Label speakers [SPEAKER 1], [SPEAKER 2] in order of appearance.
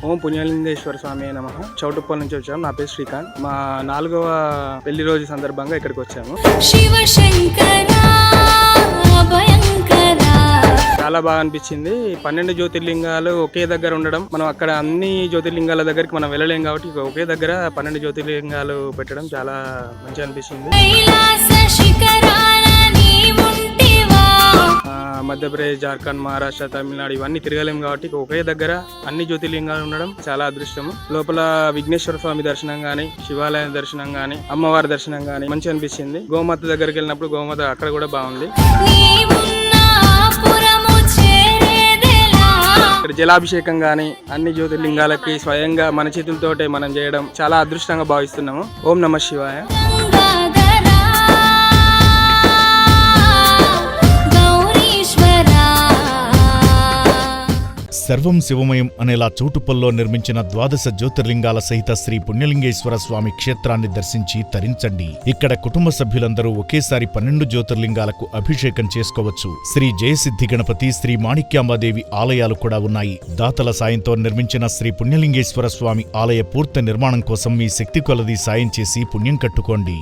[SPEAKER 1] ఓం పుణ్యలింగేశ్వర స్వామి నమః. చౌటుప్పల్ నుంచి వచ్చాము. నా పేరు శ్రీకాంత్. మా 4వ పెళ్లి రోజు సందర్భంగా ఇక్కడికి వచ్చాము. చాలా బాగా అనిపించింది. 12 జ్యోతిర్లింగాలు ఒకే దగ్గర ఉండడం, మనం అక్కడ అన్ని జ్యోతిర్లింగాల దగ్గరికి మనం వెళ్ళలేం కాబట్టి ఒకే దగ్గర 12 జ్యోతిర్లింగాలు పెట్టడం చాలా మంచిగా అనిపిస్తుంది. మధ్యప్రదేశ్, జార్ఖండ్, మహారాష్ట్ర, తమిళనాడు ఇవన్నీ తిరగలేం కాబట్టి ఒకే దగ్గర అన్ని జ్యోతిర్లింగాలు ఉండడం చాలా అదృష్టము. లోపల విఘ్నేశ్వర స్వామి దర్శనం గానీ, శివాలయం దర్శనం గానీ, అమ్మవారి దర్శనం గానీ మంచిగా అనిపించింది. గోమాత దగ్గరికి వెళ్ళినప్పుడు గోమాత అక్కడ కూడా బాగుంది. ఇక్కడ జలాభిషేకం గానీ అన్ని జ్యోతిర్లింగాలకి స్వయంగా మన చేతులతోటే మనం చేయడం చాలా అదృష్టంగా భావిస్తున్నాము. ఓం నమః శివాయ.
[SPEAKER 2] సర్వం శివమయం అనేలా చౌటుప్పల్లో నిర్మించిన 12 జ్యోతిర్లింగాల సహిత శ్రీ పుణ్యలింగేశ్వర స్వామి క్షేత్రాన్ని దర్శించి తరించండి. ఇక్కడ కుటుంబ సభ్యులందరూ ఒకేసారి 12 జ్యోతిర్లింగాలకు అభిషేకం చేసుకోవచ్చు. శ్రీ జయసిద్ధి గణపతి, శ్రీ మాణిక్యాంబాదేవి ఆలయాలు కూడా ఉన్నాయి. దాతల సాయంతో నిర్మించిన శ్రీ పుణ్యలింగేశ్వర స్వామి ఆలయ పూర్తి నిర్మాణం కోసం మీ శక్తి కొలది సాయం చేసి పుణ్యం కట్టుకోండి.